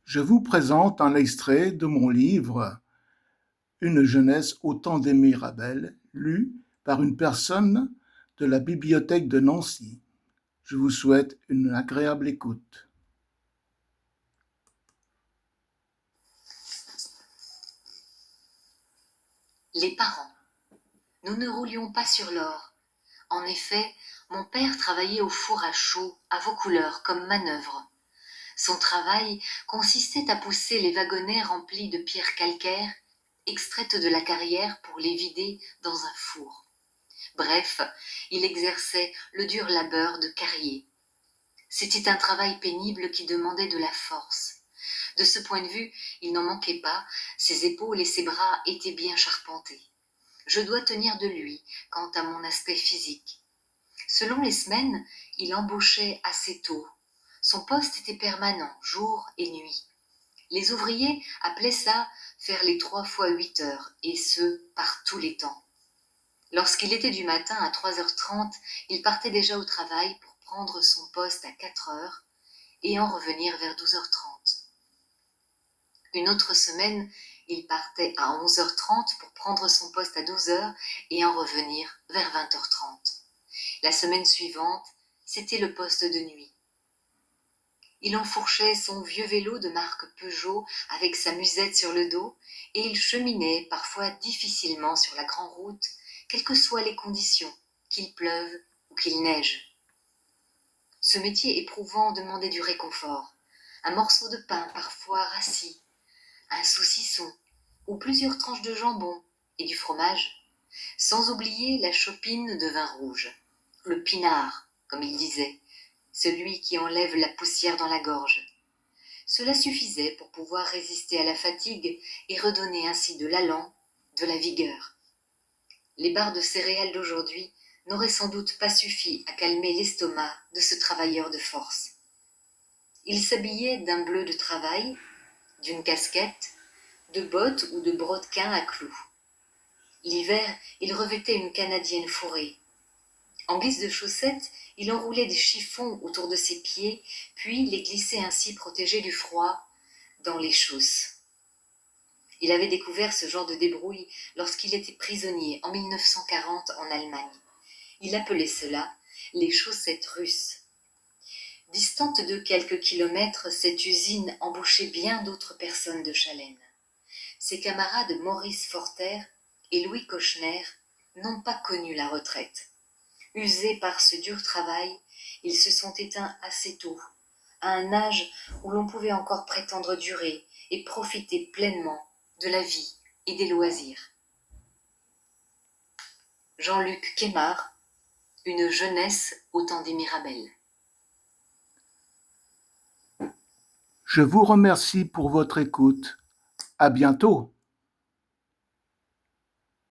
Je vous présente un extrait de mon livre Une jeunesse au temps des Mirabel, lu par une personne de la bibliothèque de Nancy. Je vous souhaite une agréable écoute. Les parents. Nous ne roulions pas sur l'or. En effet, mon père travaillait au four à chaux, à Vaucouleurs, comme manœuvre. Son travail consistait à pousser les wagonnets remplis de pierres calcaires, extraites de la carrière pour les vider dans un four. Bref, il exerçait le dur labeur de carrier. C'était un travail pénible qui demandait de la force. De ce point de vue, il n'en manquait pas, ses épaules et ses bras étaient bien charpentés. Je dois tenir de lui quant à mon aspect physique. Selon les semaines, il embauchait assez tôt. Son poste était permanent, jour et nuit. Les ouvriers appelaient ça faire les 3 fois 8 heures, et ce, par tous les temps. Lorsqu'il était du matin à 3h30, il partait déjà au travail pour prendre son poste à 4 heures et en revenir vers 12h30. Une autre semaine, il partait à 11h30 pour prendre son poste à 12h et en revenir vers 20h30. La semaine suivante, c'était le poste de nuit. Il enfourchait son vieux vélo de marque Peugeot avec sa musette sur le dos et il cheminait parfois difficilement sur la grande route, quelles que soient les conditions, qu'il pleuve ou qu'il neige. Ce métier éprouvant demandait du réconfort, un morceau de pain parfois rassis, un saucisson ou plusieurs tranches de jambon et du fromage, sans oublier la chopine de vin rouge, le pinard, comme il disait, celui qui enlève la poussière dans la gorge. Cela suffisait pour pouvoir résister à la fatigue et redonner ainsi de l'allant, de la vigueur. Les barres de céréales d'aujourd'hui n'auraient sans doute pas suffi à calmer l'estomac de ce travailleur de force. Il s'habillait d'un bleu de travail, d'une casquette, de bottes ou de brodequins à clous. L'hiver, il revêtait une canadienne fourrée. En guise de chaussettes, il enroulait des chiffons autour de ses pieds, puis les glissait ainsi protégés du froid dans les chausses. Il avait découvert ce genre de débrouille lorsqu'il était prisonnier en 1940 en Allemagne. Il appelait cela les chaussettes russes. Distante de quelques kilomètres, cette usine embauchait bien d'autres personnes de Challennes. Ses camarades Maurice Forter et Louis Kochner n'ont pas connu la retraite. Usés par ce dur travail, ils se sont éteints assez tôt, à un âge où l'on pouvait encore prétendre durer et profiter pleinement de la vie et des loisirs. Jean-Luc Quémard, Une jeunesse au temps des Mirabel. Je vous remercie pour votre écoute. À bientôt.